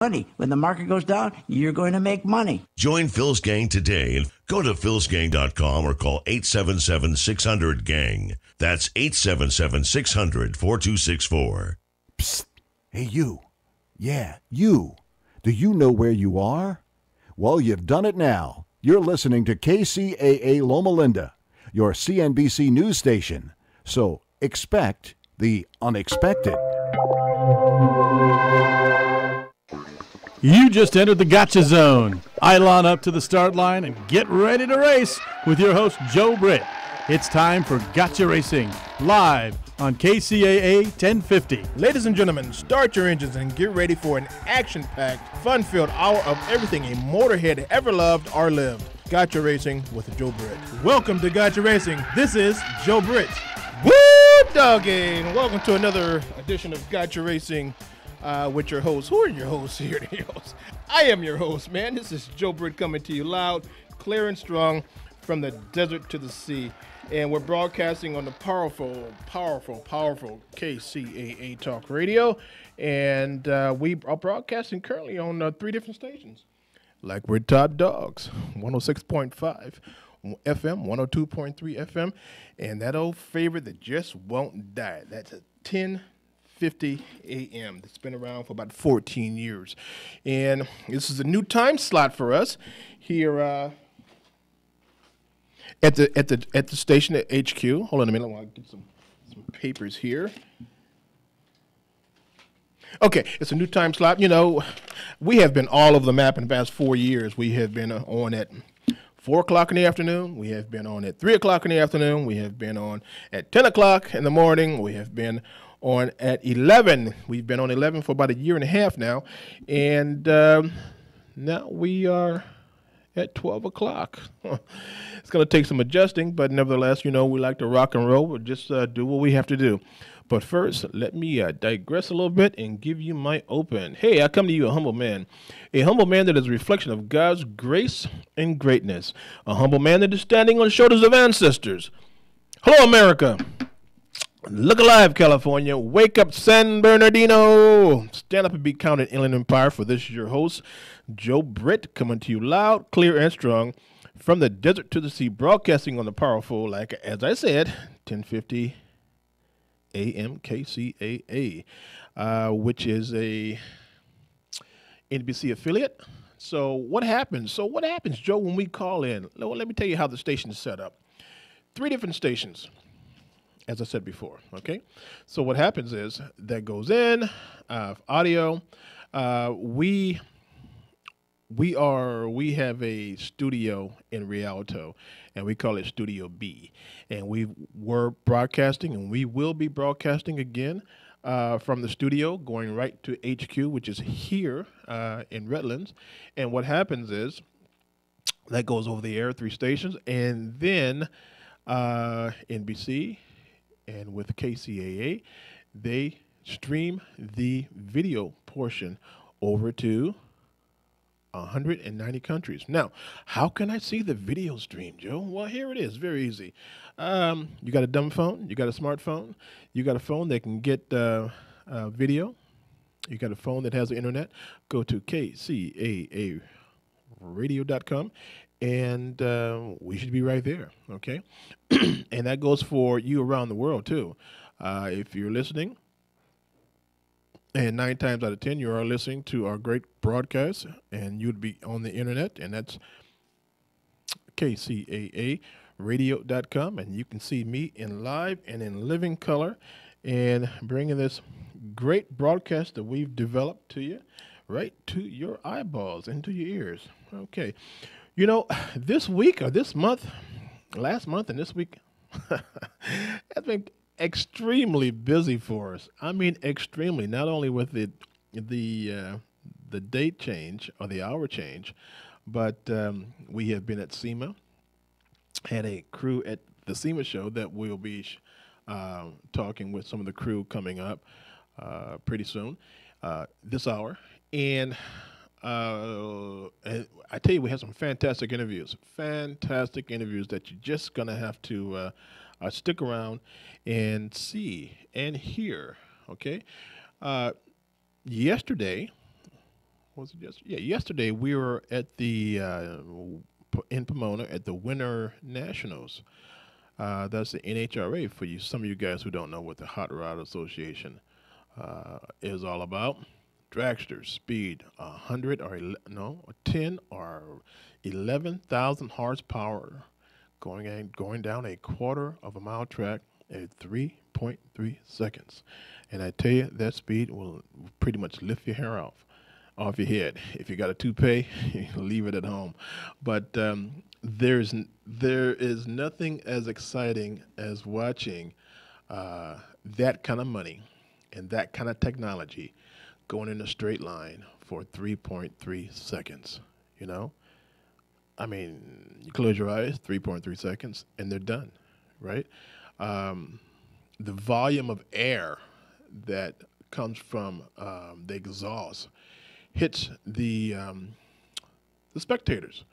money. When the market goes down, you're going to make money. Join Phil's gang today and go to philsgang.com or call 877-600-GANG. That's 877-600-4264. Psst. Hey, you. Yeah, you. Do you know where you are? Well, you've done it now. You're listening to KCAA Loma Linda, your CNBC news station. So expect the unexpected. You just entered the Gotcha Zone. Line up to the start line and get ready to race with your host, Joe Britt. It's time for Gotcha Racing, live on KCAA 1050. Ladies and gentlemen, start your engines and get ready for an action-packed, fun-filled hour of everything a motorhead ever loved or lived. Gotcha Racing with Joe Britt. Welcome to Gotcha Racing. This is Joe Britt. Woo, doggy! Welcome to another edition of Gotcha Racing with your host. Who are your hosts here? I am your host, man. This is Joe Britt coming to you loud, clear, and strong from the desert to the sea. And we're broadcasting on the powerful KCAA Talk Radio. And we are broadcasting currently on 3 different stations. Like we're top dogs, 106.5 FM, 102.3 FM, and that old favorite that just won't die. That's a 1050 AM. That's been around for about 14 years. And this is a new time slot for us here at the station at HQ. Hold on a minute, I want to get some papers here. Okay, it's a new time slot. You know, we have been all over the map in the past 4 years. We have been on at 4 o'clock in the afternoon. We have been on at 3 o'clock in the afternoon. We have been on at 10 o'clock in the morning. We have been on at 11. We've been on 11 for about a year and a half now. And now we are at 12 o'clock. It's going to take some adjusting, but nevertheless, you know, we like to rock and roll. We'll just do what we have to do. But first, let me digress a little bit and give you my open. Hey, I come to you a humble man that is a reflection of God's grace and greatness, a humble man that is standing on the shoulders of ancestors. Hello, America. Look alive, California. Wake up, San Bernardino. Stand up and be counted, Inland Empire, for this is your host, Joe Britt, coming to you loud, clear, and strong from the desert to the sea, broadcasting on the powerful, like as I said, 1050 AM KCAA, which is a NBC affiliate. So what happens? Joe, when we call in? Well, let me tell you how the station is set up. 3 different stations, as I said before, okay? So what happens is that goes in, audio. We have a studio in Rialto, and we call it Studio B. And we were broadcasting, and we will be broadcasting again from the studio, going right to HQ, which is here in Redlands. And what happens is that goes over the air, 3 stations, and then NBC and with KCAA, they stream the video portion over to 190 countries. Now, how can I see the video stream, Joe? Well, here it is. Very easy. You got a dumb phone. You got a smartphone. You got a phone that can get video. You got a phone that has the internet. Go to KCAAradio.com, and we should be right there, okay? And that goes for you around the world, too. If you're listening, and 9 times out of 10, you are listening to our great broadcast, and you'd be on the internet, and that's KCAAradio.com, and you can see me in live and in living color, and bringing this great broadcast that we've developed to you, right to your eyeballs and to your ears. Okay. You know, this week or this month, last month and this week, has been extremely busy for us. I mean, extremely. Not only with the date change or the hour change, but we have been at SEMA. Had a crew at the SEMA show that we'll be talking with some of the crew coming up pretty soon, this hour. And I tell you, we have some fantastic interviews that you're just gonna have to stick around and see and hear, okay? Yesterday, Was it yesterday? Yeah, yesterday we were at the in Pomona at the Winter Nationals. That's the NHRA for you. Some of you guys who don't know what the Hot Rod Association is all about. Dragsters speed 100 or 10 or 11,000 horsepower, going down a quarter of a mile track at 3.3 seconds. And I tell you, that speed will pretty much lift your hair off your head. If you got a toupee, leave it at home. But there is nothing as exciting as watching that kind of money and that kind of technology going in a straight line for 3.3 seconds. You know, I mean, you close your eyes, 3.3 seconds, and they're done, right? The volume of air that comes from the exhaust hits the spectators,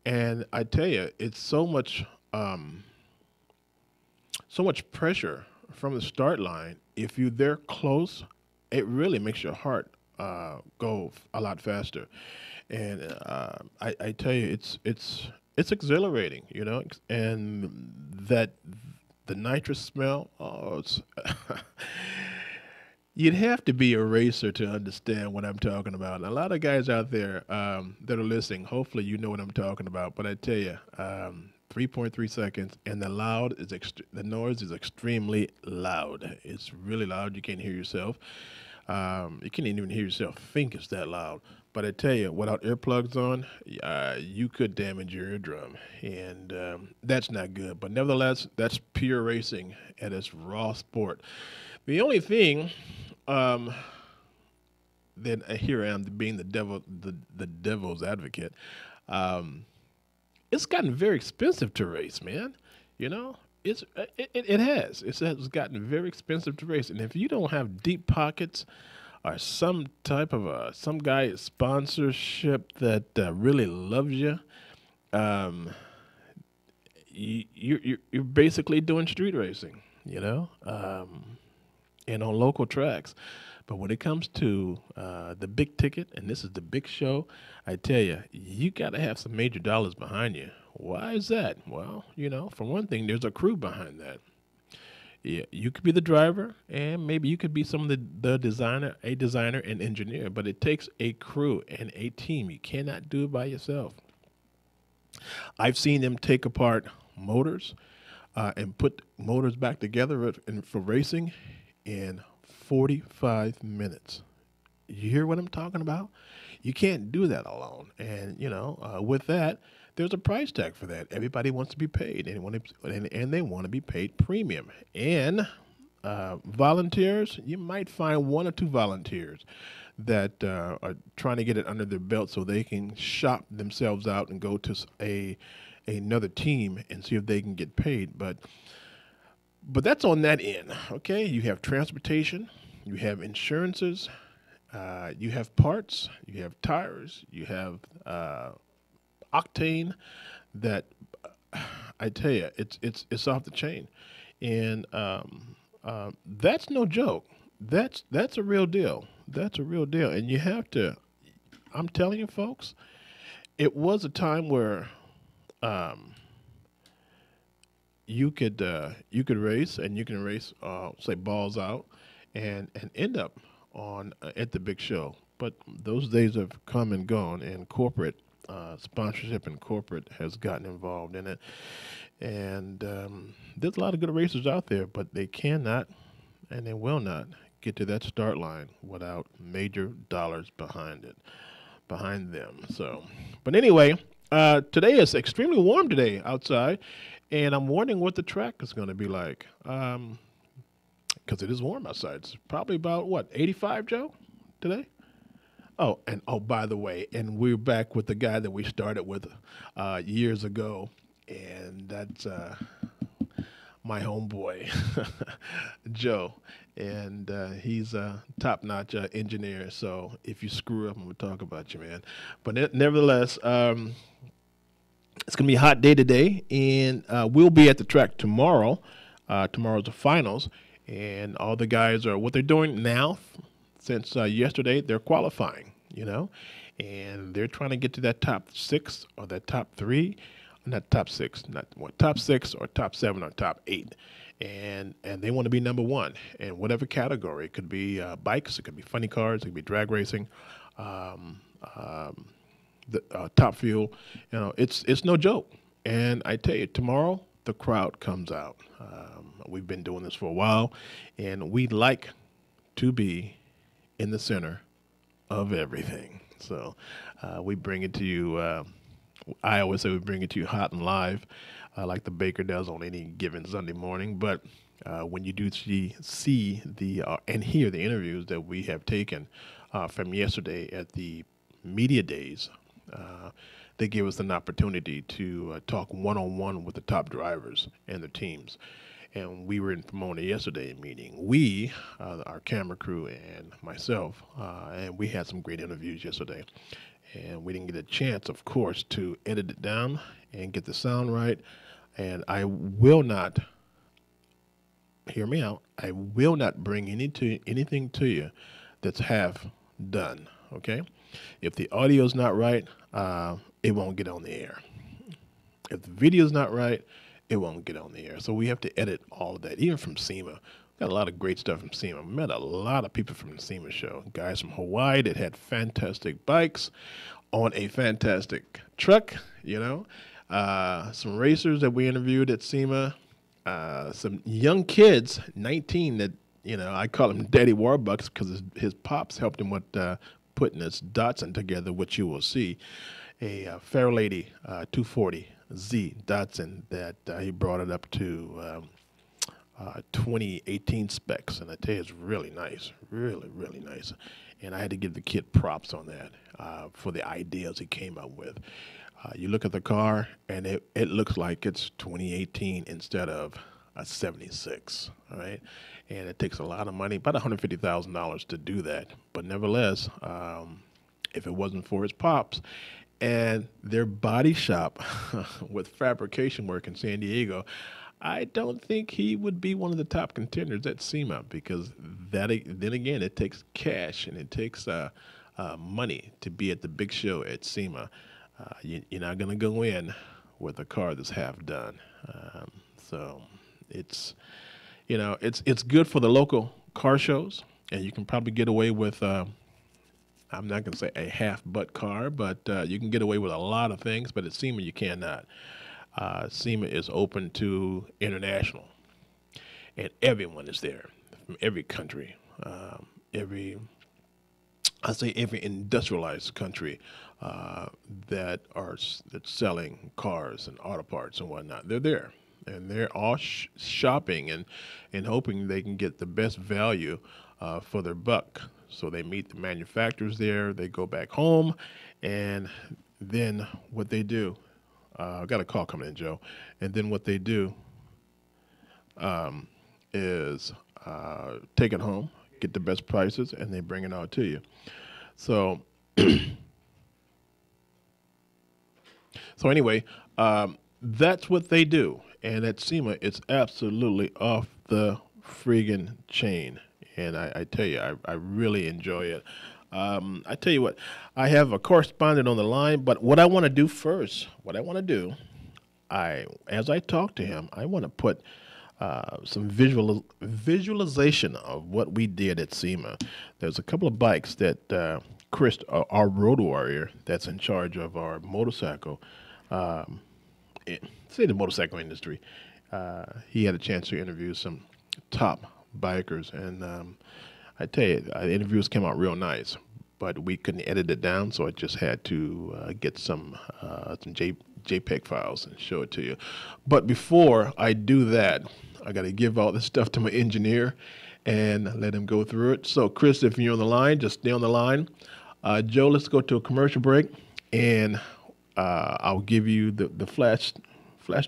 and I tell you, it's so much pressure from the start line. If you're there close, it really makes your heart go a lot faster. And I tell you, it's exhilarating, you know, and that the nitrous smell. Oh, it's you'd have to be a racer to understand what I'm talking about. And a lot of guys out there that are listening, hopefully you know what I'm talking about. But I tell you, 3.3 seconds, and the noise is extremely loud. It's really loud. You can't hear yourself. You can't even hear yourself think it's that loud. But I tell you, without earplugs on, you could damage your eardrum, and that's not good. But nevertheless, that's pure racing at its raw sport. The only thing, then here I am being the devil's advocate. It's gotten very expensive to race, man. You know, it has gotten very expensive to race, and if you don't have deep pockets or some type of some guy sponsorship that really loves you, you're basically doing street racing. You know. And on local tracks. But when it comes to the big ticket, and this is the big show, I tell you, you got to have some major dollars behind you. Why is that? Well, you know, for one thing, there's a crew behind that. Yeah, you could be the driver, and maybe you could be some of the designer and engineer, but it takes a crew and a team. You cannot do it by yourself. I've seen them take apart motors and put motors back together for racing in 45 minutes. You hear what I'm talking about? You can't do that alone. And, you know, with that, there's a price tag for that. Everybody wants to be paid, and they want to be paid premium. And volunteers, you might find one or two volunteers that are trying to get it under their belt so they can shop themselves out and go to another team and see if they can get paid. But that's on that end, okay? You have transportation, you have insurances, you have parts, you have tires, you have octane. That I tell you, it's off the chain, and that's no joke. That's a real deal. That's a real deal, and you have to. I'm telling you, folks, it was a time where. You could race, and you can race, say, balls out, and end up on at the big show. But those days have come and gone, and corporate sponsorship and corporate has gotten involved in it. And there's a lot of good racers out there, but they cannot and they will not get to that start line without major dollars behind them. So, but anyway, today is extremely warm today outside. And I'm wondering what the track is going to be like, because it is warm outside. It's probably about, 85, Joe, today? Oh, and by the way, and we're back with the guy that we started with years ago, and that's my homeboy, Joe. And he's a top-notch engineer, so if you screw up, I'm going to talk about you, man. But nevertheless, it's going to be a hot day today, and we'll be at the track tomorrow. Tomorrow's the finals, and all the guys are what they're doing now. Since yesterday, they're qualifying. you know, and they're trying to get to that top 6 or that top 3, not top 6, not what, top 6 or top 7 or top 8. And they want to be number 1 in whatever category. It could be bikes, it could be funny cars, it could be drag racing, top fuel. You know, it's no joke. And I tell you, tomorrow the crowd comes out. We've been doing this for a while, and we like to be in the center of everything. So we bring it to you. I always say we bring it to you hot and live, like the baker does on any given Sunday morning. But when you do see the and hear the interviews that we have taken from yesterday at the media days, they give us an opportunity to talk one-on-one with the top drivers and their teams. And we were in Pomona yesterday meeting. We, our camera crew and myself, and we had some great interviews yesterday. And we didn't get a chance, of course, to edit it down and get the sound right. And I will not, hear me out, I will not bring anything to you that's half done, okay? If the audio's not right, it won't get on the air. If the video's not right, it won't get on the air. So we have to edit all of that, even from SEMA. Got a lot of great stuff from SEMA. Met a lot of people from the SEMA show. Guys from Hawaii that had fantastic bikes on a fantastic truck, you know. Some racers that we interviewed at SEMA. Some young kids, 19, that, you know, I call them Daddy Warbucks because his pops helped him with putting his Datsun together, which you will see. A Fairlady 240Z Datsun that he brought it up to 2018 specs, and I tell you, it's really nice, really, really nice. And I had to give the kid props on that for the ideas he came up with. You look at the car, and it looks like it's 2018 instead of a 76, all right? And it takes a lot of money, about $150,000 to do that. But nevertheless, if it wasn't for his pops and their body shop with fabrication work in San Diego, I don't think he would be one of the top contenders at SEMA, because then again, it takes cash and it takes money to be at the big show at SEMA. You're not going to go in with a car that's half done. So it's, you know, it's good for the local car shows, and you can probably get away with, I'm not going to say a half-butt car, but you can get away with a lot of things, but at SEMA you cannot. SEMA is open to international, and everyone is there from every country, every industrialized country that's selling cars and auto parts and whatnot. They're there, and they're all shopping and hoping they can get the best value for their buck. So they meet the manufacturers there, they go back home, and then what they do, I've got a call coming in, Joe, and then what they do is take it home, get the best prices, and they bring it out to you. So, so anyway, that's what they do. And at SEMA, it's absolutely off the friggin' chain. And I tell you, I really enjoy it. I tell you what, I have a correspondent on the line, but what I want to do first, as I talk to him, I want to put some visualization of what we did at SEMA. There's a couple of bikes that Chris, our road warrior, that's in charge of our motorcycle, say the motorcycle industry, he had a chance to interview some top bikers, and I tell you, the interviews came out real nice, but we couldn't edit it down, so I just had to get some JPEG files and show it to you. But before I do that, I got to give all this stuff to my engineer and let him go through it. So, Chris, if you're on the line, just stay on the line. Joe, let's go to a commercial break, and I'll give you the flash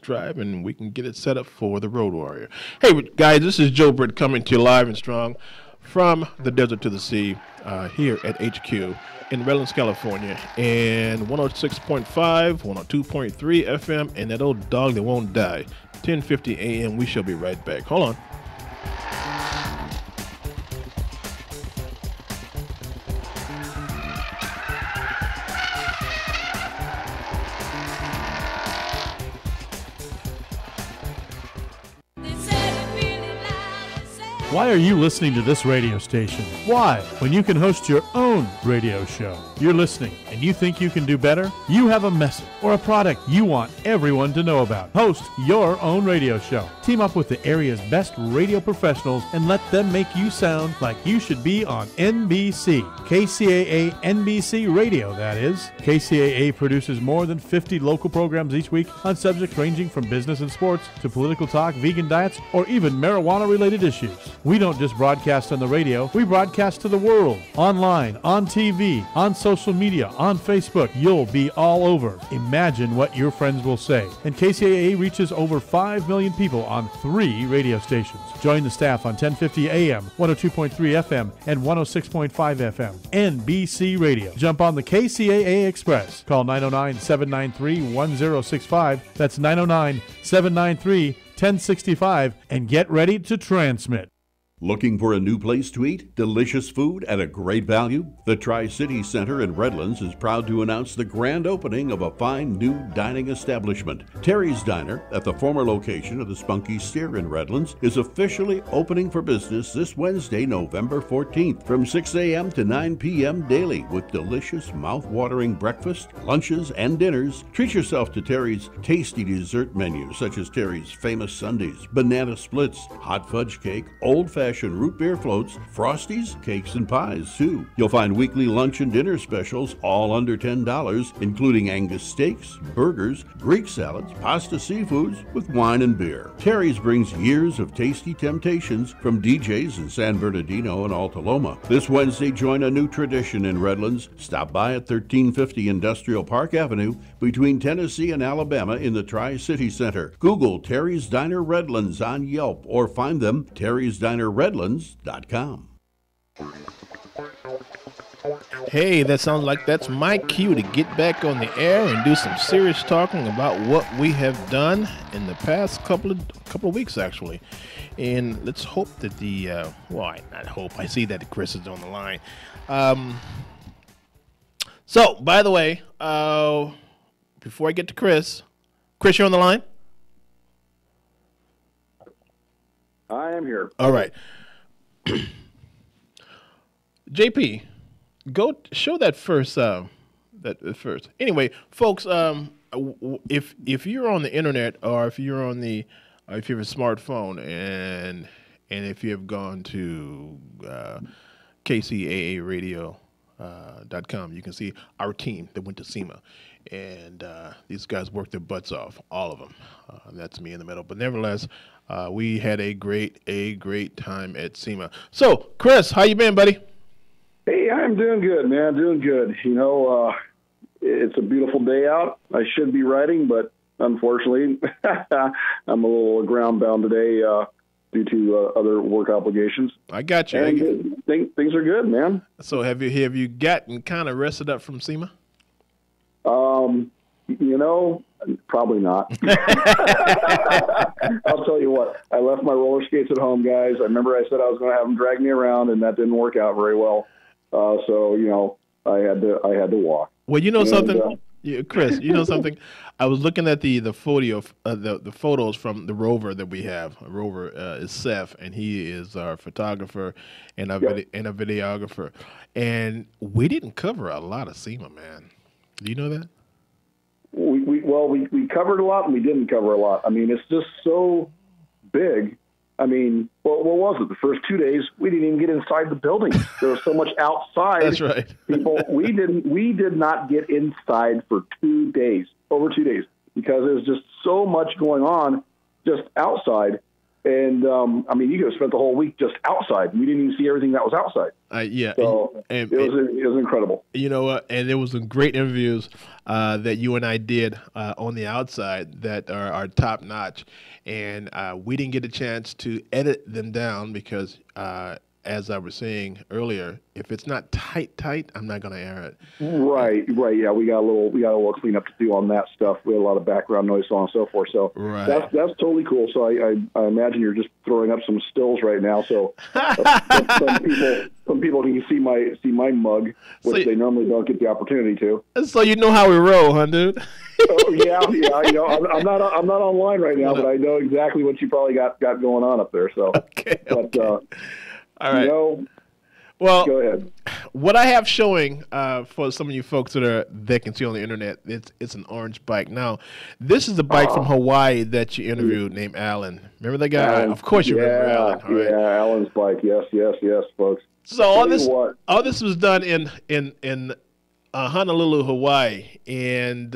drive, and we can get it set up for the Road Warrior. Hey, guys, this is Joe Britt coming to you live and strong from the desert to the sea here at HQ in Redlands, California, and 106.5, 102.3 FM, and that old dog that won't die. 10:50 a.m. We shall be right back. Hold on. Why are you listening to this radio station? Why, when you can host your own radio show? You're listening and you think you can do better? You have a message or a product you want everyone to know about. Host your own radio show. Team up with the area's best radio professionals and let them make you sound like you should be on NBC. KCAA NBC Radio, that is. KCAA produces more than 50 local programs each week on subjects ranging from business and sports to political talk, vegan diets, or even marijuana-related issues. We don't just broadcast on the radio, we broadcast to the world. Online, on TV, on social media, on Facebook. You'll be all over. Imagine what your friends will say. And KCAA reaches over 5 million people on 3 radio stations. Join the staff on 1050 AM, 102.3 FM, and 106.5 FM. NBC Radio. Jump on the KCAA Express. Call 909-793-1065. That's 909-793-1065 and get ready to transmit. Looking for a new place to eat? Delicious food at a great value? The Tri-City Center in Redlands is proud to announce the grand opening of a fine new dining establishment. Terry's Diner, at the former location of the Spunky Steer in Redlands, is officially opening for business this Wednesday, November 14th, from 6 a.m. to 9 p.m. daily, with delicious, mouth-watering breakfast, lunches, and dinners. Treat yourself to Terry's tasty dessert menu, such as Terry's famous sundaes, banana splits, hot fudge cake, old-fashioned root beer floats, frosties, cakes, and pies, too. You'll find weekly lunch and dinner specials, all under $10, including Angus steaks, burgers, Greek salads, pasta seafoods, with wine and beer. Terry's brings years of tasty temptations from DJs in San Bernardino and Alta Loma. This Wednesday, join a new tradition in Redlands. Stop by at 1350 Industrial Park Avenue between Tennessee and Alabama in the Tri-City Center. Google Terry's Diner Redlands on Yelp or find them terrysdinerredlands.com. Hey, that sounds like that's my cue to get back on the air and do some serious talking about what we have done in the past couple of weeks, actually. And let's hope that I see that Chris is on the line. So, by the way, before I get to Chris, you're on the line? I am here. All right. JP, go show that first. First. Anyway, folks, if you're on the internet or if you have a smartphone and if you have gone to KCAAradio.com, you can see our team that went to SEMA, and these guys worked their butts off, all of them. That's me in the middle, but nevertheless. We had a great time at SEMA. So, Chris, how you been, buddy? Hey, I'm doing good, man. Doing good. You know, it's a beautiful day out. I should be riding, but unfortunately, I'm a little ground bound today due to other work obligations. I got you. And things are good, man. So, have you gotten kind of rested up from SEMA? You know, probably not. I'll tell you what. I left my roller skates at home, guys. I remember I said I was going to have them drag me around, and that didn't work out very well. So you know, I had to walk. Well, you know something, Chris. You know something. I was looking at the photos from the rover that we have. A rover is Seth, and he is our photographer and a videographer. And we didn't cover a lot of SEMA, man. Do you know that? We covered a lot and we didn't cover a lot. I mean, it's just so big. I mean, what was it? The first 2 days, we didn't even get inside the building. There was so much outside. That's right. People, we did not get inside for 2 days, over 2 days, because there was just so much going on just outside. And, I mean, you could have spent the whole week just outside. We didn't even see everything that was outside. Yeah. So it was incredible. You know what? And there was some great interviews that you and I did on the outside that are top notch. And we didn't get a chance to edit them down because, as I was saying earlier, if it's not tight, I'm not going to air it. Right. Yeah, we got a little cleanup to do on that stuff. We had a lot of background noise, so on and so forth. So right. That's totally cool. So I imagine you're just throwing up some stills right now. So some people can see my mug, which they normally don't get the opportunity to. So you know how we roll, huh, dude? Oh, yeah. I'm not online right now, but I know exactly what you probably got going on up there. So, Okay. but All right. Well, go ahead. What I have showing for some of you folks that can see on the internet, it's an orange bike. Now, this is the bike from Hawaii that you interviewed named Alan. Remember that guy? Alan, of course you remember Alan. All right. Yeah, Alan's bike. Yes, folks. So all this was done in Honolulu, Hawaii, and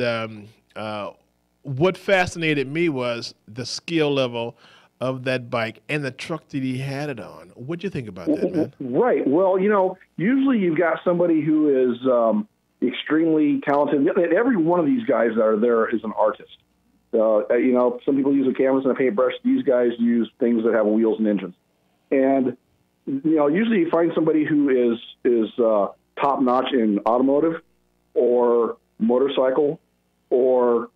what fascinated me was the skill level of that bike and the truck that he had it on. What'd you think about that, man? Right. Well, usually you've got somebody who is extremely talented. Every one of these guys that are there is an artist. Some people use a canvas and a paintbrush. These guys use things that have wheels and engines. And, usually you find somebody who is top-notch in automotive or motorcycle or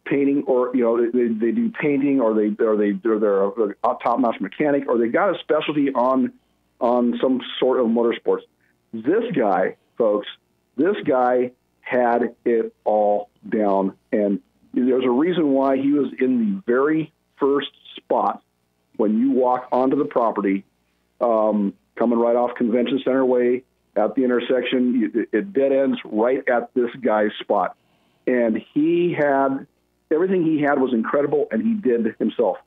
painting, or they do painting, or they're a top-notch mechanic, or they got a specialty on some sort of motorsports. This guy, folks, had it all down, and there's a reason why he was in the very first spot when you walk onto the property, coming right off Convention Center Way at the intersection. It dead ends right at this guy's spot. And everything he had was incredible, and he did himself.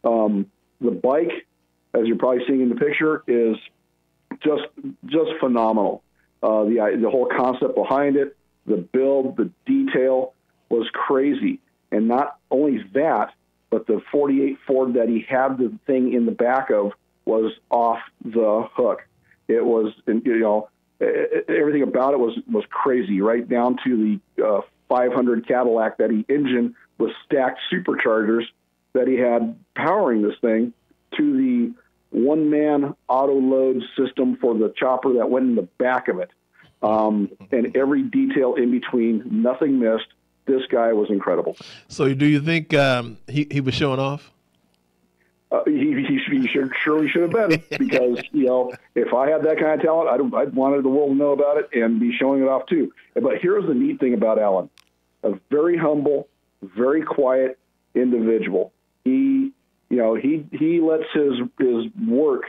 The bike, as you're probably seeing in the picture, is just phenomenal. The whole concept behind it, the build, the detail was crazy. And not only that, but the 48 Ford that he had the thing in the back of was off the hook. It was, everything about it was crazy, right down to the 500 Cadillac that he engined with stacked superchargers that he had powering this thing, to the one-man auto load system for the chopper that went in the back of it. And every detail in between, nothing missed. This guy was incredible. So do you think he was showing off? He surely should have been, because if I had that kind of talent, I'd wanted the world to know about it and be showing it off too. But here's the neat thing about Alan: a very humble, very quiet individual. He lets his work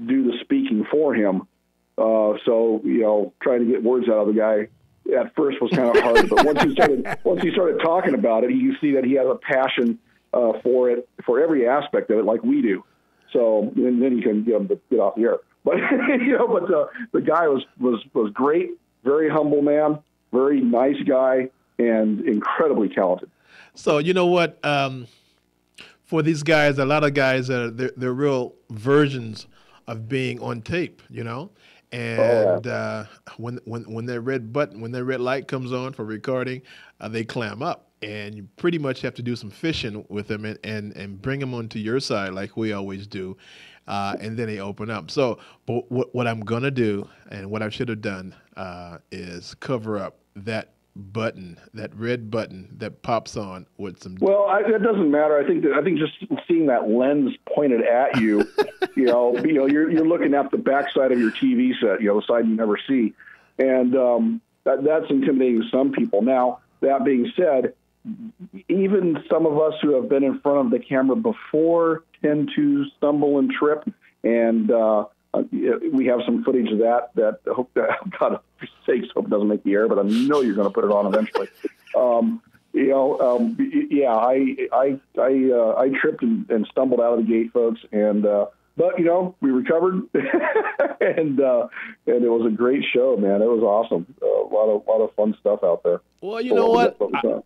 do the speaking for him. So trying to get words out of the guy at first was kind of hard, but once he started talking about it, you see that he has a passion for it, for every aspect of it, like we do. So then you can get off the air. But the guy was great, very humble man, very nice guy, and incredibly talented. So you know what? For these guys, a lot of guys they're real versions of being on tape, And when that red light comes on for recording, they clam up, and you pretty much have to do some fishing with them and bring them onto your side like we always do, and then they open up. So, but what I'm gonna do, and what I should have done, is cover up that button, that red button that pops on with some. Well, it doesn't matter. I think just seeing that lens pointed at you, you're looking at the backside of your TV set, the side you never see, and that's intimidating to some people. Now, that being said, even some of us who have been in front of the camera before tend to stumble and trip, and we have some footage of that I hope that, God sakes, hope it doesn't make the air, but I know you're going to put it on eventually. I tripped and stumbled out of the gate, folks, and but we recovered, and it was a great show, man. It was awesome. A lot of fun stuff out there. Well, you know what?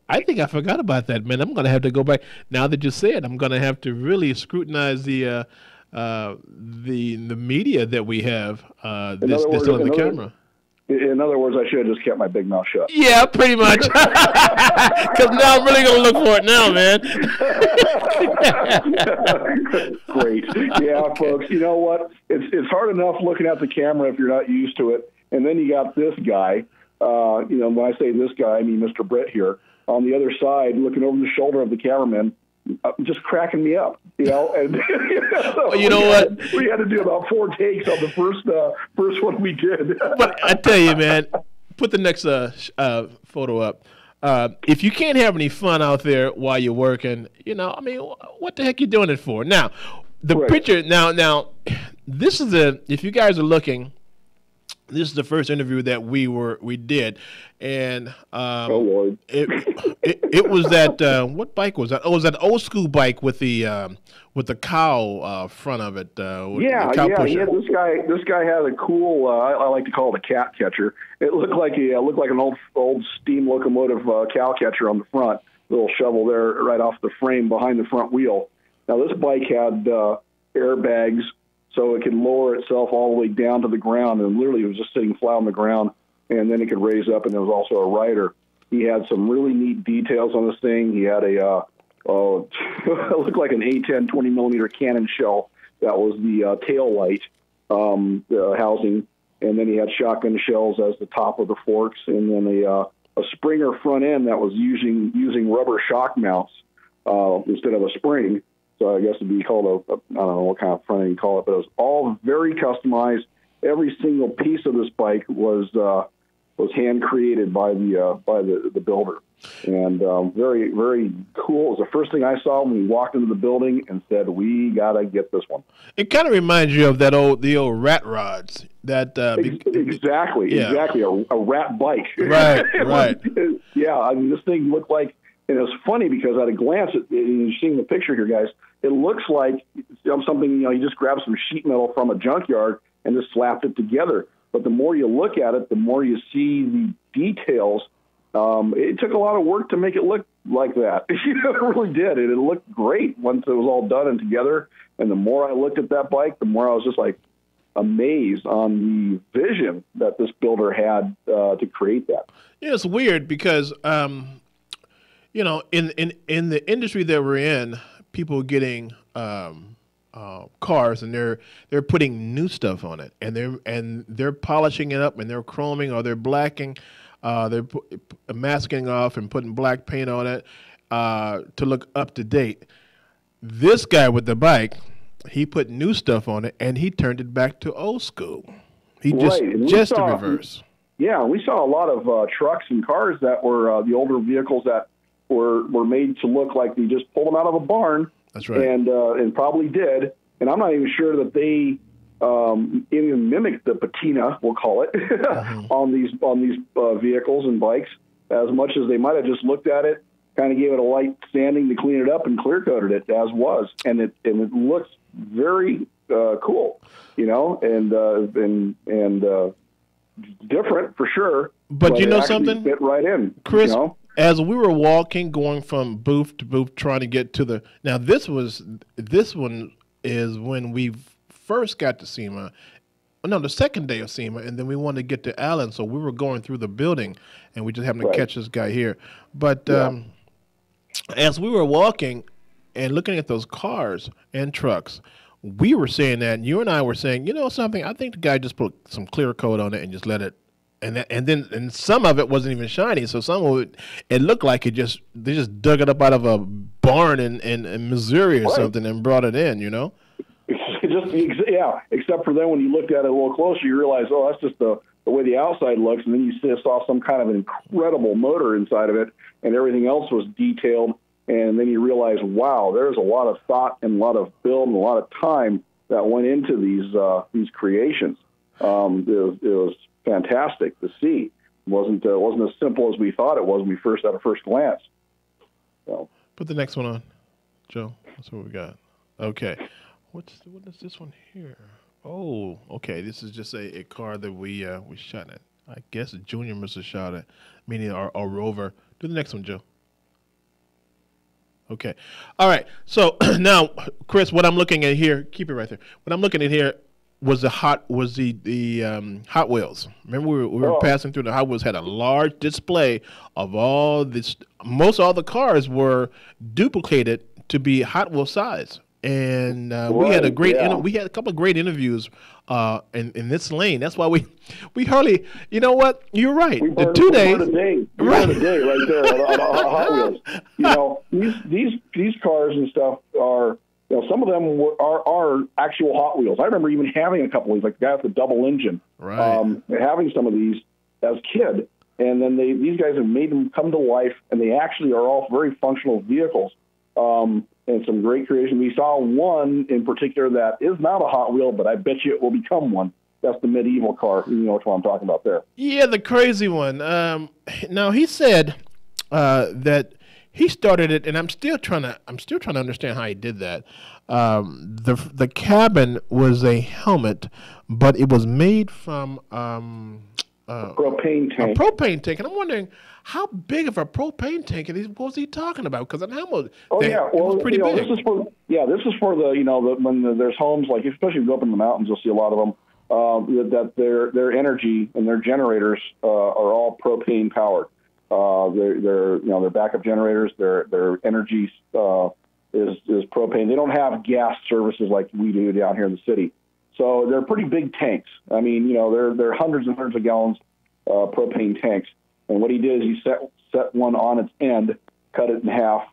I think I forgot about that, man. I'm going to have to go back now that you say it. I'm going to have to really scrutinize the media that we have that's still on the camera. In other words, I should have just kept my big mouth shut. Yeah, pretty much. Because now I'm really going to look for it now, man. Great. Yeah, okay. Folks, you know what? It's hard enough looking at the camera if you're not used to it. And then you got this guy. When I say this guy, I mean Mr. Britt here, on the other side, looking over the shoulder of the cameraman, just cracking me up, and so well, you know what? We had to do about 4 takes on the first one we did. But I tell you, man, put the next photo up. if you can't have any fun out there while you're working, I mean, what the heck you doing it for? Now, the picture. Now, this is if you guys are looking. This is the first interview that we did, and oh Lord, it was that what bike was that? Oh, it was that old school bike with the cow front of it. Yeah. This guy had a cool. I like to call it a cat catcher. It looked like an old steam locomotive cow catcher on the front. Little shovel there right off the frame behind the front wheel. Now this bike had airbags, so it could lower itself all the way down to the ground, and literally it was just sitting flat on the ground, and then it could raise up, and there was also a rider. He had some really neat details on this thing. He had it looked like an A10 20-millimeter cannon shell. That was the tail light housing, and then he had shotgun shells as the top of the forks, and then a Springer front end that was using rubber shock mounts instead of a spring. So I guess it'd be called I don't know what kind of front end you call it, but it was all very customized. Every single piece of this bike was hand created by the builder, and very, very cool. It was the first thing I saw when we walked into the building and said, "We gotta get this one." It kind of reminds you of the old rat rods. Exactly, a rat bike. Right. Yeah, I mean, this thing looked like. And it was funny because at a glance, you're seeing the picture here, guys, it looks like something, you just grabbed some sheet metal from a junkyard and just slapped it together. But the more you look at it, the more you see the details. It took a lot of work to make it look like that. It really did. It looked great once it was all done and together. And the more I looked at that bike, the more I was just like amazed on the vision that this builder had to create that. Yeah, it's weird because in the industry that we're in, people getting cars and they're putting new stuff on it, and they're polishing it up, and they're chroming or they're blacking, they're masking off and putting black paint on it to look up to date. This guy with the bike, he put new stuff on it and he turned it back to old school. He just the reverse. Yeah, we saw a lot of trucks and cars that were the older vehicles that were made to look like we just pulled them out of a barn. That's right. And probably did. And I'm not even sure that they even mimicked the patina, we'll call it, on these vehicles and bikes as much as they might have just looked at it, kind of gave it a light sanding to clean it up and clear coated it as was. And it looks very cool, and different for sure. But you know something? Fit right in, Chris. As we were walking, going from booth to booth, trying to get to this one is when we first got to SEMA. No, the second day of SEMA, and then we wanted to get to Allen, so we were going through the building, and we just happened to catch this guy here. But as we were walking and looking at those cars and trucks, we were saying that, and you and I were saying, something, I think the guy just put some clear coat on it and just let it. And some of it wasn't even shiny, so some of it looked like they just dug it up out of a barn in Missouri or something and brought it in, Except for then when you looked at it a little closer, you realize, oh, that's just the way the outside looks, and then you saw some kind of an incredible motor inside of it, and everything else was detailed, and then you realize, wow, there's a lot of thought and a lot of build and a lot of time that went into these creations. It was fantastic to see. It wasn't as simple as we thought it was when we at a first glance. So. Put the next one on, Joe. That's what we got. Okay. What is this one here? Oh, okay. This is just a car that we shot at. I guess a Junior must have shot at, meaning our Rover. Do the next one, Joe. Okay. All right. So now, Chris, what I'm looking at here, keep it right there. What I'm looking at here was the Hot Wheels. Remember we were passing through, the Hot Wheels had a large display of all this. Most all the cars were duplicated to be Hot Wheels size. And we had we had a couple of great interviews in this lane. That's why we hardly, you know what? You're right. The 2 days. We burned a day right there on Hot Wheels. These cars and stuff are, some of them are actual Hot Wheels. I remember even having a couple of these, like the guy with the double engine. Right. Having some of these as a kid. and then these guys have made them come to life, and they actually are all very functional vehicles. And some great creation. We saw one in particular that is not a Hot Wheel, but I bet you it will become one. That's the medieval car. You know which one I'm talking about there. Yeah, the crazy one. Now he said that he started it, and I'm still trying to understand how he did that. The cabin was a helmet, but it was made from Propane tank. a propane tank, and I'm wondering how big of a propane tank was he talking about? Because an helmet, it was pretty big. This is for the when there's homes like, especially if you go up in the mountains, you'll see a lot of them. That their energy and their generators are all propane powered. Their backup generators, their energy is propane. They don't have gas services like we do down here in the city. So they're pretty big tanks. I mean, they're hundreds and hundreds of gallons propane tanks. And what he did is he set one on its end, cut it in half,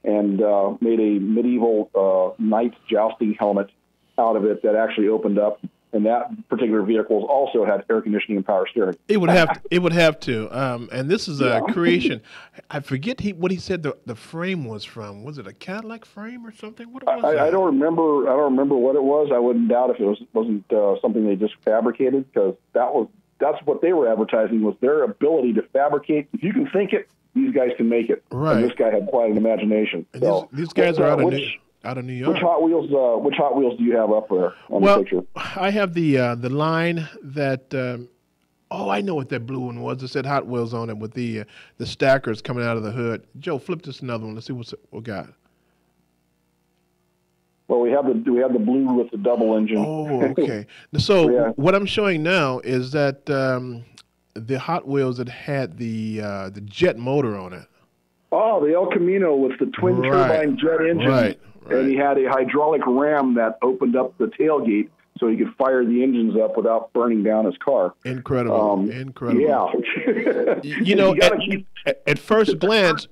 and made a medieval knight jousting helmet out of it that actually opened up. And that particular vehicle also had air conditioning and power steering. It would have to. And this is a creation. I forget what he said the frame was from. Was it a Cadillac frame or something? What was it? I don't remember. I don't remember what it was. I wouldn't doubt if it wasn't something they just fabricated, because that's what they were advertising, was their ability to fabricate. If you can think it, these guys can make it. Right. And this guy had quite an imagination. And so, these guys are out of New York. Which Hot Wheels do you have up there on the picture? I have the line that. I know what that blue one was. It said Hot Wheels on it with the stackers coming out of the hood. Joe, flip this another one. Let's see what we got. Well, we have the blue with the double engine. Oh, okay. So Yeah. what I'm showing now is that the Hot Wheels that had the jet motor on it. Oh, the El Camino with the twin turbine jet engine. Right. And he had a hydraulic ram that opened up the tailgate so he could fire the engines up without burning down his car. Incredible. Incredible. Yeah. At first glance,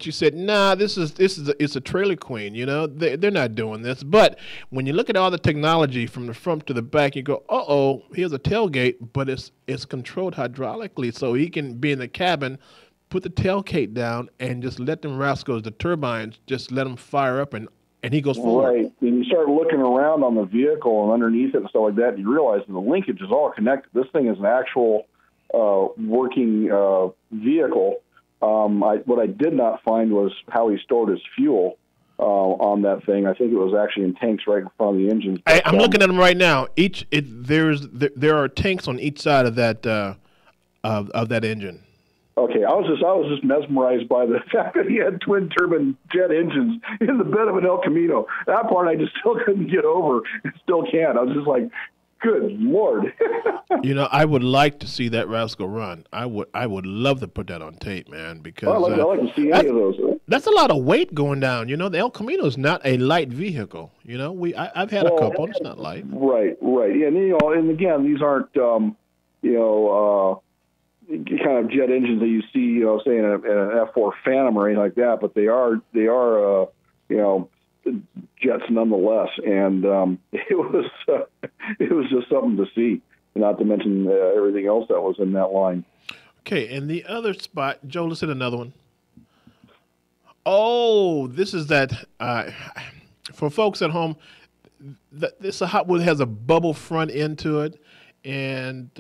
you said, "Nah, it's a trailer queen." They're not doing this. But when you look at all the technology from the front to the back, you go, "Uh-oh, here's a tailgate, but it's controlled hydraulically, so he can be in the cabin, put the tailgate down, and just let them rascals, the turbines, just let them fire up, and he goes forward." Right. And you start looking around on the vehicle and underneath it and stuff like that, and you realize the linkage is all connected. This thing is an actual working vehicle. What I did not find was how he stored his fuel on that thing. I think it was actually in tanks right in front of the engines. I'm looking at them right now. There are tanks on each side of that of that engine. Okay, I was just mesmerized by the fact that he had twin turbine jet engines in the bed of an El Camino. That part I just still couldn't get over. Still can't. I was just like, good Lord. I would like to see that rascal run. I would love to put that on tape, man, because I'd like to see any of those. That's a lot of weight going down. The El Camino is not a light vehicle. I've had a couple. It's not light. Right. Yeah, and again, these aren't kind of jet engines that you see, say in an F4 Phantom or anything like that, but they are jets nonetheless. And it was just something to see, not to mention everything else that was in that line. Okay, and the other spot, Joe, let's hit another one. Oh, this is that for folks at home. This Hot Wheel has a bubble front end to it. And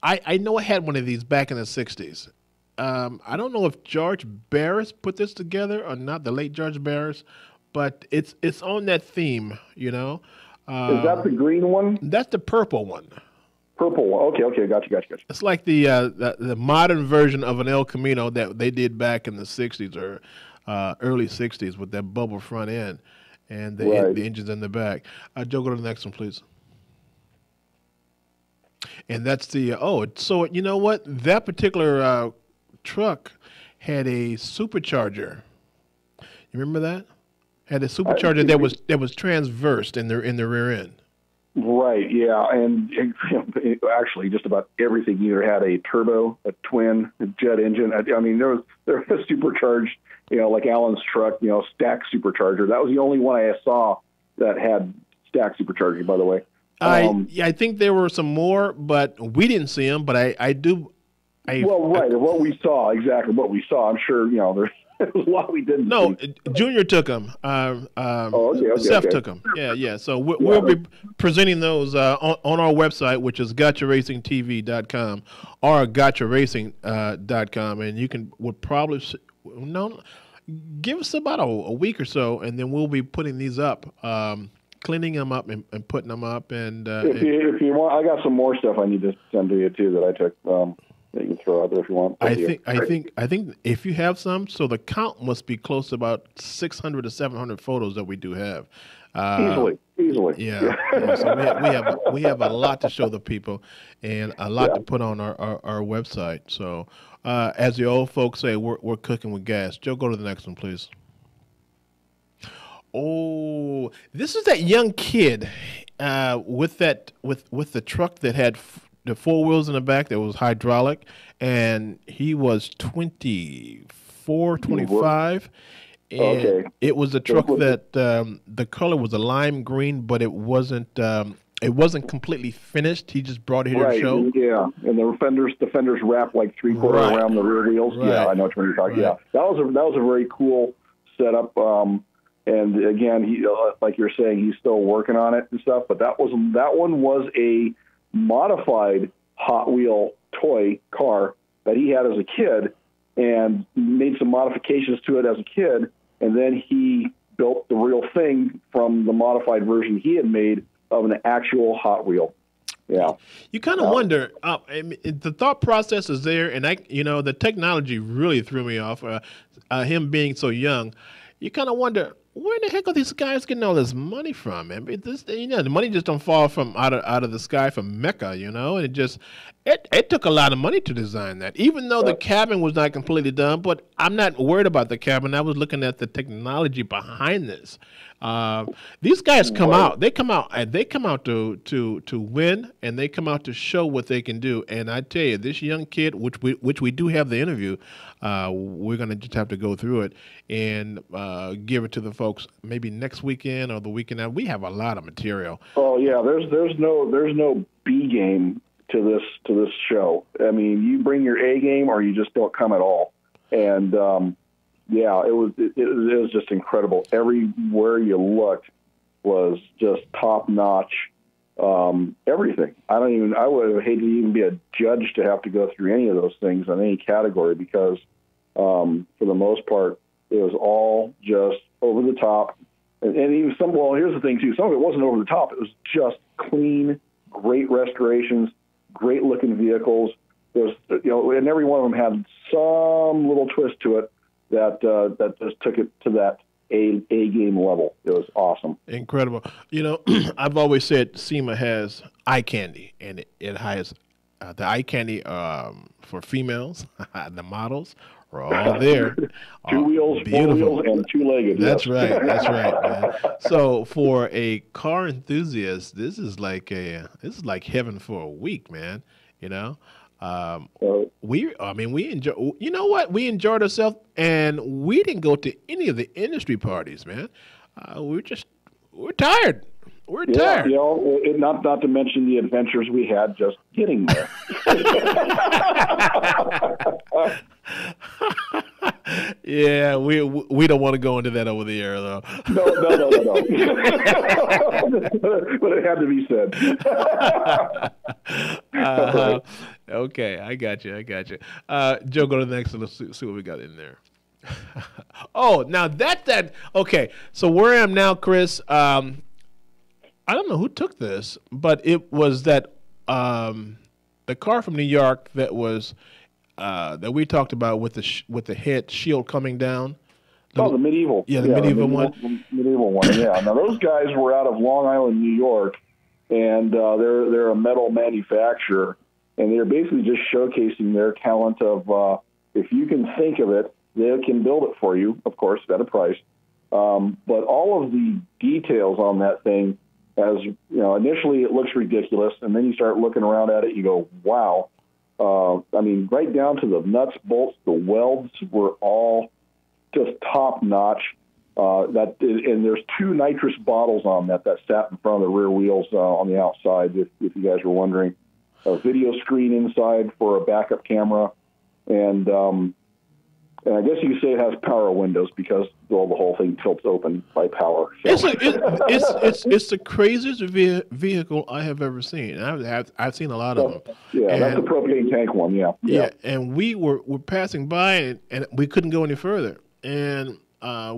I know I had one of these back in the 60s. I don't know if George Barris put this together or not, the late George Barris, but it's on that theme, Is that the green one? That's the purple one. Purple one. Okay, gotcha. It's like the modern version of an El Camino that they did back in the 60s or early 60s with that bubble front end and the engines in the back. Joe, go to the next one, please. And that's so you know what? That particular truck had a supercharger. You remember that? Had a supercharger that was transversed in the rear end. Right, yeah, and actually just about everything either had a turbo, a twin, a jet engine. I mean, there was supercharged, like Alan's truck, stack supercharger. That was the only one I saw that had stack supercharging, by the way. I think there were some more, but we didn't see them. But I do Well, right, and what we saw, exactly what we saw. I'm sure, there's a lot we didn't No, see. Junior took them. Okay, Seth okay. took them. Yeah. So we'll be presenting those on our website, which is gotcharacingtv.com or gotcharacing.com, and you would probably give us about a week or so, and then we'll be putting these up, cleaning them up and putting them up. And If you want, I got some more stuff I need to send to you too that I took. That you can throw out there if you want. I think if you have some, so the count must be close to about 600 to 700 photos that we do have. Easily. Yeah. So we have a lot to show the people, and a lot to put on our website. So as the old folks say, we're cooking with gas. Joe, go to the next one, please. Oh, this is that young kid with the truck that had the four wheels in the back that was hydraulic, and he was 24, 25. And Okay. it was a truck that the color was a lime green, but it wasn't completely finished. He just brought it here to show. Yeah, and the fenders wrapped like 3/4 around the rear wheels. Right. Yeah, I know what you're talking. Yeah, that was a very cool setup. And again, he like you're saying, he's still working on it and stuff. But that one was a modified Hot Wheel toy car that he had as a kid, and made some modifications to it as a kid, and then he built the real thing from the modified version he had made of an actual Hot Wheel. Yeah. You kind of wonder. I mean, the thought process is there, and the technology really threw me off. Him being so young, you kind of wonder, where the heck are these guys getting all this money from? I mean, the money just don't fall from out of the sky from Mecca, and it took a lot of money to design that. Even though the cabin was not completely done, but I'm not worried about the cabin. I was looking at the technology behind this. These guys come out. They come out to win, and they come out to show what they can do. And I tell you, this young kid, which we do have the interview, we're gonna just have to go through it and give it to the folks maybe next weekend or the weekend after. We have a lot of material. Oh yeah, there's no B game to this show. I mean, you bring your A game or you just don't come at all. And it was just incredible. Everywhere you looked was just top notch. Everything. I would hate to even be a judge to have to go through any of those things in any category, because for the most part it was all just over the top. And even here's the thing too. Some of it wasn't over the top. It was just clean, great restorations, great looking vehicles. There's, and every one of them had some little twist to it that just took it to that A game level. It was awesome. Incredible. I've always said SEMA has eye candy, and it has the eye candy for females. The models are all there. Two wheels, beautiful. 4 wheels, and 2-legged. That's yes. right. That's right, man. So for a car enthusiast, this is like heaven for a week, man. We enjoy. You know what? We enjoyed ourselves, and we didn't go to any of the industry parties, man. We're tired. We're tired. Not to mention the adventures we had just getting there. Yeah, we don't want to go into that over the air, though. No. But it had to be said. Okay, I got you. Joe, go to the next one. Let's see what we got in there. Oh, now that. Okay, so where I am now, Chris, I don't know who took this, but it was that the car from New York that was that we talked about with the head shield coming down. The medieval. Yeah, the medieval one. Medieval one. Yeah. Now those guys were out of Long Island, New York, and they're a metal manufacturer, and they're basically just showcasing their talent of if you can think of it, they can build it for you, of course, at a price. But all of the details on that thing, as initially it looks ridiculous, and then you start looking around at it, you go, wow. Right down to the nuts, bolts, the welds were all just top notch. And there's 2 nitrous bottles on that sat in front of the rear wheels on the outside, if you guys were wondering. a video screen inside for a backup camera, and I guess you could say it has power windows because the whole thing tilts open by power. So. It's the craziest vehicle I have ever seen. I've seen a lot of them. Yeah, that's the propane tank one. Yeah. Yeah, and we were passing by and we couldn't go any further, and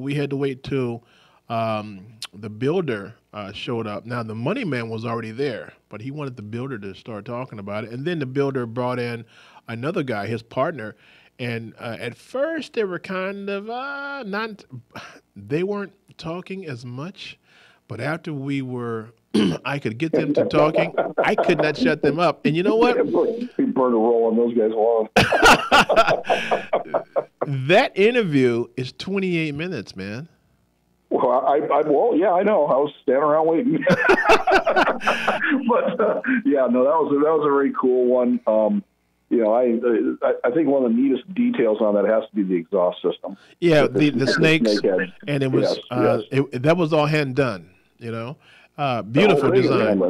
we had to wait till the builder showed up. Now the money man was already there, but he wanted the builder to start talking about it, and then the builder brought in another guy, his partner. And at first, they were kind of not. They weren't talking as much, but after I could get them to talking. I could not shut them up. And you know what? We burned a roll on those guys alone. That interview is 28 minutes, man. Well, yeah, I know. I was standing around waiting. But yeah, no, that was a very cool one. I think one of the neatest details on that has to be the exhaust system. Yeah, the snakes, snake and it was yes. That was all hand done. Beautiful design.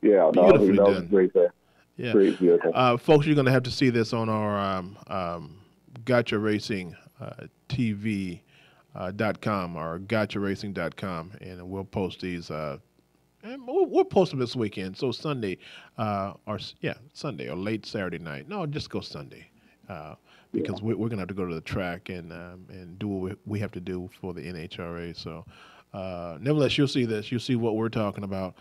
Yeah, beautifully that done. was great there. Yeah, great vehicle. Folks, you're going to have to see this on our Gotcha Racing TV.com or GotchaRacing.com, and we'll post these. And we'll post them this weekend. So Sunday, Sunday or late Saturday night. No, just go Sunday, because we're gonna have to go to the track and do what we have to do for the NHRA. So, nevertheless, you'll see this. You'll see what we're talking about.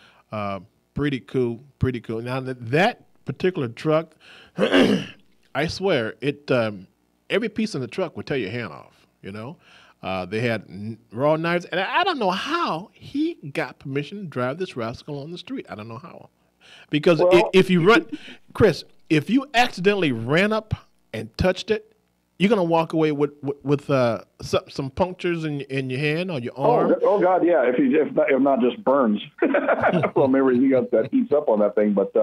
Pretty cool. Pretty cool. Now that particular truck, I swear it. Every piece in the truck would tear your hand off. They had raw knives, and I don't know how he got permission to drive this rascal on the street. I don't know how. Because if you run, Chris, if you accidentally ran up and touched it, you're going to walk away with some punctures in your hand or your arm. Oh God, yeah. If not just burns. Well, maybe you got that heats up on that thing. But,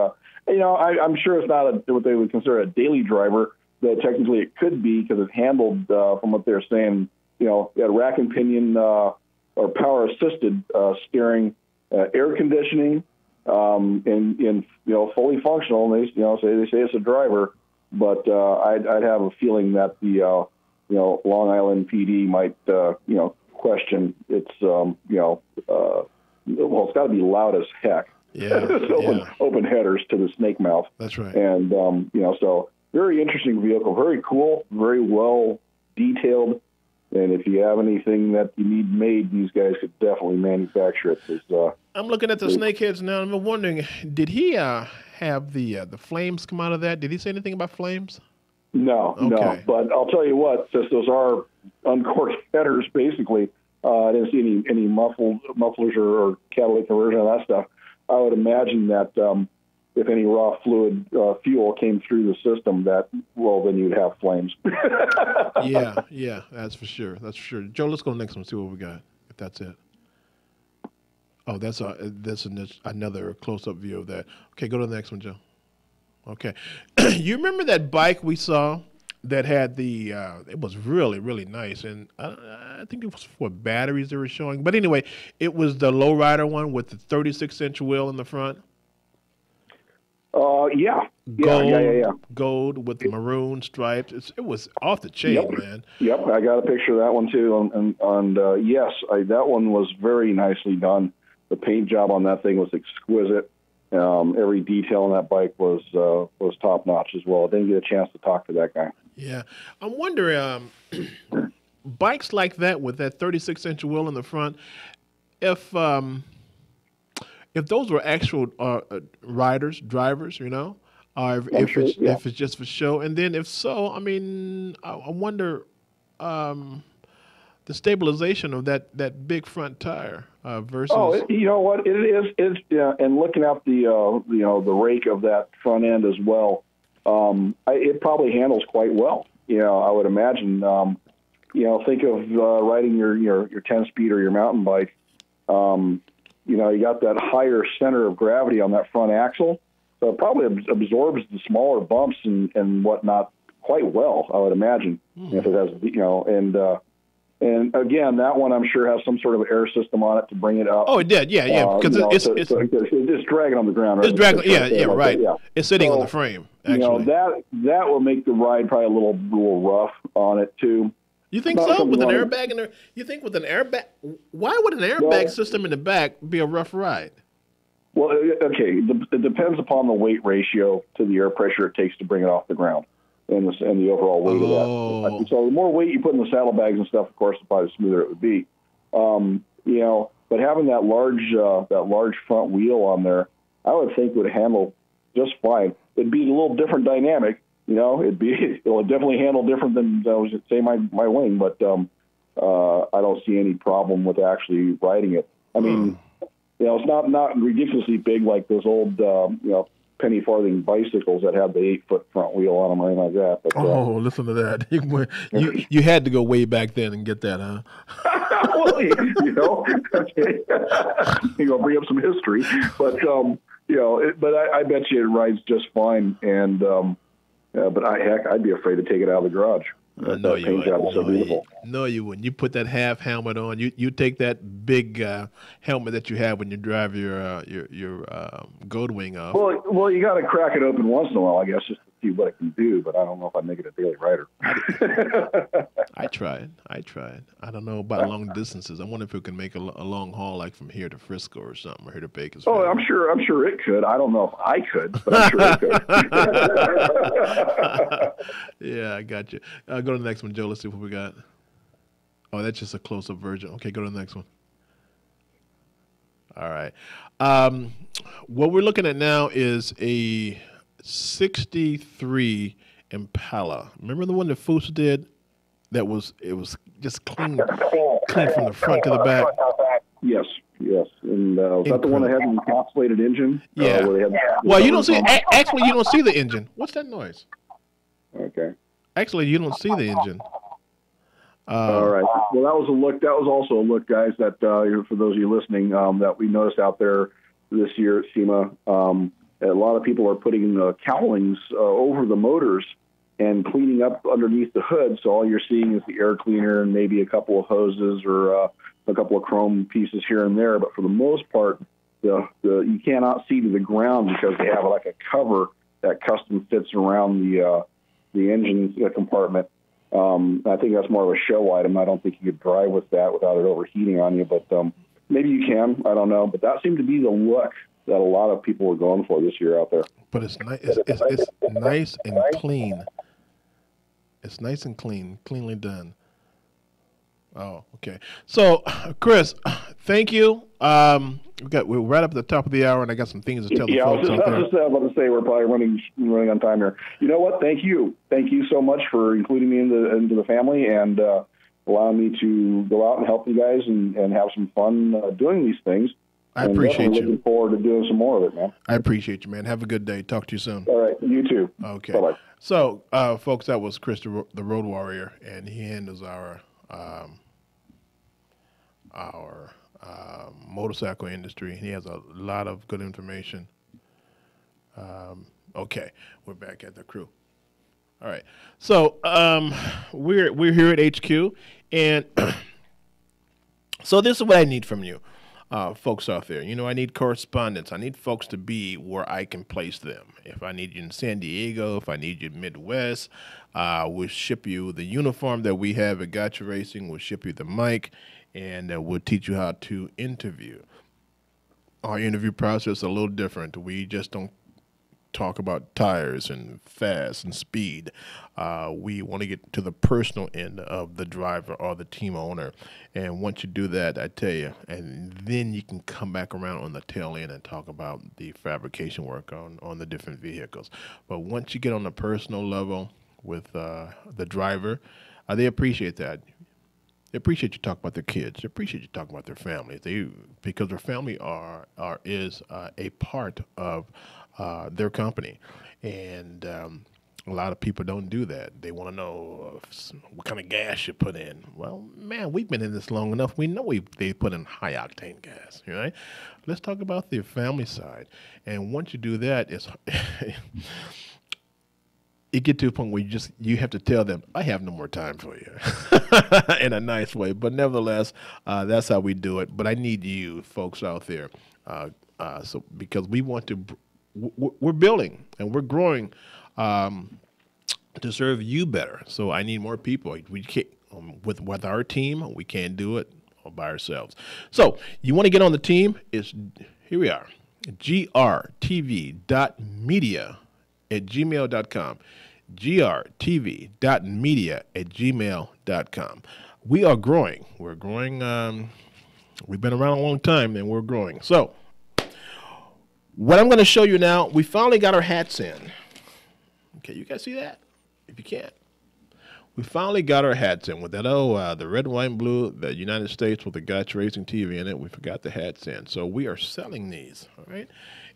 I'm sure it's not what they would consider a daily driver, though technically it could be because it's handled, from what they're saying, you had rack and pinion or power-assisted steering, air conditioning, and fully functional. And they say it's a driver, but I'd have a feeling that the Long Island PD might question its it's got to be loud as heck. Yeah, open headers to the snake mouth. That's right. And so very interesting vehicle, very cool, very well detailed. And if you have anything that you need made, these guys could definitely manufacture it. I'm looking at the snakeheads now, and I'm wondering, did he have the flames come out of that? Did he say anything about flames? No, okay. No. But I'll tell you what, since those are uncorked headers, basically, I didn't see any mufflers or catalytic conversion of that stuff. I would imagine that if any raw fluid fuel came through the system, then you'd have flames. yeah, that's for sure. That's for sure. Joe, let's go to the next one and see what we got, if that's it. Oh, that's another close-up view of that. Okay, go to the next one, Joe. Okay. You remember that bike we saw that had it was really, really nice, and I think it was for batteries they were showing. But anyway, it was the lowrider one with the 36-inch wheel in the front. Yeah. Gold with maroon stripes. It was off the chain, man. Yep, I got a picture of that one too. And yes, that one was very nicely done. The paint job on that thing was exquisite. Every detail on that bike was top notch as well. I didn't get a chance to talk to that guy. Yeah, I'm wondering, bikes like that with that 36-inch wheel in the front, if those were actual drivers, or if it's just for show, and then if so, I mean, I wonder the stabilization of that big front tire versus. Oh, you know what? It is. And looking at the rake of that front end as well, it probably handles quite well. I would imagine. Think of riding your 10-speed or your mountain bike. You got that higher center of gravity on that front axle, so it probably absorbs the smaller bumps and whatnot quite well, I would imagine, if it has, And again, that one I'm sure has some sort of air system on it to bring it up. Oh, it did. Yeah. Because it's dragging on the ground. Right? It's dragging. Yeah. Right. Yeah. It's sitting on the frame. Actually, that will make the ride probably a little rough on it too. You think so? With an airbag in there? You think with an airbag? Why would an airbag system in the back be a rough ride? Well, okay, it depends upon the weight ratio to the air pressure it takes to bring it off the ground, and the overall weight of that. So the more weight you put in the saddlebags and stuff, of course, the probably smoother it would be. But having that large front wheel on there, I would think would handle just fine. It'd be a little different dynamic. It would definitely handle different than say my wing, but I don't see any problem with actually riding it. I mean, it's not ridiculously big like those old penny farthing bicycles that have the 8-foot front wheel on them or anything like that. But, listen to that! You had to go way back then and get that, huh? Well, okay. You're gonna bring up some history, but but I bet you it rides just fine, and but I'd be afraid to take it out of the garage. No, you wouldn't. No, you wouldn't. You put that half helmet on. You take that big helmet that you have when you drive your gold wing off. Well, you got to crack it open once in a while, I guess, just to see what it can do. But I don't know if I'd make it a daily rider. I tried. I don't know about long distances. I wonder if it can make a long haul, like from here to Frisco or something, or here to Bakersfield. Oh, I'm sure it could. I don't know if I could, but I'm sure it could. Yeah, I got you. Go to the next one, Joe. Let's see what we got. Oh, that's just a close-up version. Okay, go to the next one. All right. What we're looking at now is a 63 Impala. Remember the one that Foose did? It was just clean from the front to the back. Yes. And is that the one that had an encapsulated engine? Yeah. Well, you don't see. Actually, you don't see the engine. What's that noise? Okay. Actually, you don't see the engine. All right. Well, that was a look. That was also a look, guys. That for those of you listening, that we noticed out there this year at SEMA. A lot of people are putting cowlings over the motors and cleaning up underneath the hood. So all you're seeing is the air cleaner and maybe a couple of hoses or a couple of chrome pieces here and there. But for the most part, you cannot see to the ground because they have like a cover that custom fits around the engine compartment. I think that's more of a show item. I don't think you could drive with that without it overheating on you, but maybe you can. I don't know. But that seemed to be the look that a lot of people were going for this year out there. But it's nice. It's nice and clean. It's nice and cleanly done. Oh, okay. So, Chris, thank you. We're right up at the top of the hour, and I got some things to tell the folks out there. I was just about to say we're probably running on time here. You know what? Thank you so much for including me into the family and allowing me to go out and help you guys and have some fun doing these things. I appreciate you. Looking forward to doing some more of it, man. I appreciate you, man. Have a good day. Talk to you soon. All right, you too. Okay. Bye-bye. So, folks, that was Chris, the Road Warrior, and he handles our motorcycle industry. He has a lot of good information. Okay, we're back at the crew. All right, so we're here at HQ, and so this is what I need from you, folks out there. I need correspondence. I need folks to be where I can place them. If I need you in San Diego, if I need you in Midwest, we'll ship you the uniform that we have at Gotcha Racing. We'll ship you the mic, and we'll teach you how to interview. Our interview process is a little different. We just don't talk about tires and fast and speed. We want to get to the personal end of the driver or the team owner. And once you do that, I tell you, and then you can come back around on the tail end and talk about the fabrication work on the different vehicles. But once you get on the personal level with the driver, they appreciate that. They appreciate you talking about their kids. They appreciate you talking about their families. Because their family is a part of their company, and a lot of people don't do that. They want to know what kind of gas you put in. Well, man, we've been in this long enough. We know they put in high octane gas. Right? Let's talk about the family side. And once you do that, it get to a point where you have to tell them, I have no more time for you, in a nice way. But nevertheless, that's how we do it. But I need you folks out there, so because we want to, we're building and we're growing to serve you better. So I need more people. We can't with our team. We can't do it by ourselves. So you want to get on the team? Here we are, grtv.media@gmail.com. grtv.media@gmail.com. We are growing. We're growing. We've been around a long time, and we're growing. So what I'm going to show you now, we finally got our hats in. Okay, you guys see that? If you can't. We finally got our hats in with that, the red, white, and blue, the United States with the Gotcha Racing TV in it. We forgot the hats in. So we are selling these, all right?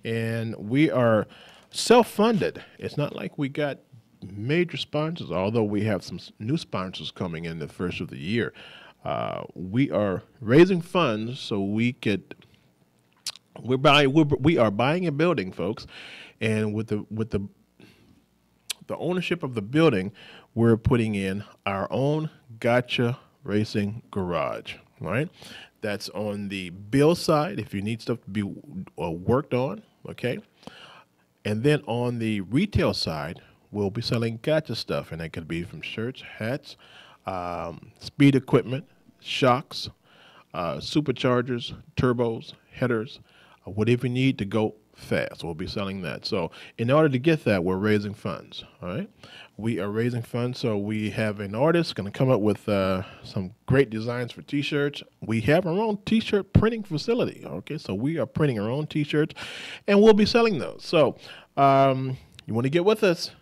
And we are self-funded. It's not like we got major sponsors, although we have some new sponsors coming in the first of the year. We are raising funds so we are buying a building, folks, and with the ownership of the building, we're putting in our own Gotcha Racing garage. All right, that's on the bill side if you need stuff to be worked on. Okay, and then on the retail side, we'll be selling Gotcha stuff, and that could be from shirts, hats, speed equipment, shocks, superchargers, turbos, headers, whatever you need to go fast. We'll be selling that. So in order to get that, we're raising funds. All right, we are raising funds. So we have an artist going to come up with some great designs for T-shirts. We have our own T-shirt printing facility. Okay, so we are printing our own T-shirts, and we'll be selling those. So you want to get with us,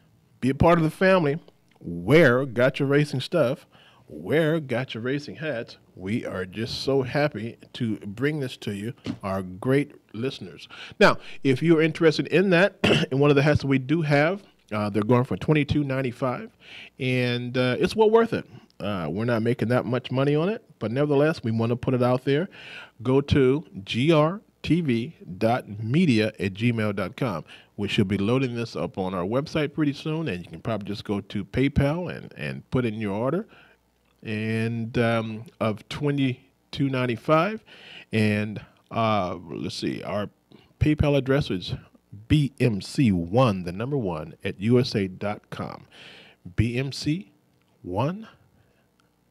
be a part of the family, wear Gotcha Racing stuff, wear Gotcha Racing hats. We are just so happy to bring this to you, our great listeners. Now, if you're interested in that, in one of the hats that we do have, they're going for $22.95, and it's well worth it. We're not making that much money on it, but nevertheless, we want to put it out there. Go to grtv.media@gmail.com. We should be loading this up on our website pretty soon, and you can probably just go to PayPal and put in your order and of $22.95, and let's see, our PayPal address is BMC1, the number 1, at USA.com. BMC1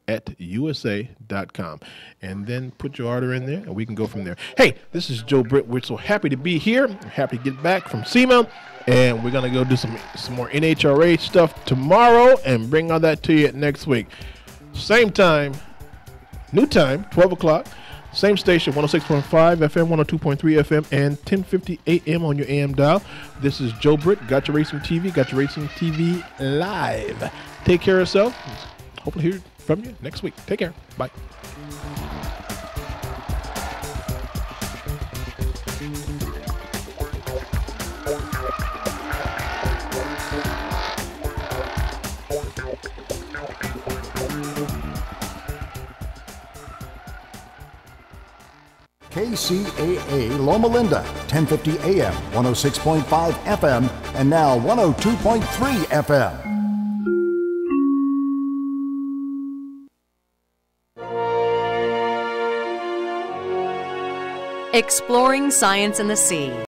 at USA.com, and then put your order in there, and we can go from there. Hey, this is Joe Britt. We're so happy to be here. We're happy to get back from SEMA, and we're gonna go do some more NHRA stuff tomorrow, and bring all that to you next week. Same time, new time, 12 o'clock. Same station, 106.5 FM, 102.3 FM, and 1050 AM on your AM dial. This is Joe Britt, Gotcha Racing TV, Gotcha Racing TV Live. Take care of yourself. Hopefully hear from you next week. Take care. Bye. KCAA Loma Linda, 1050 AM, 106.5 FM, and now 102.3 FM. Exploring science and the sea.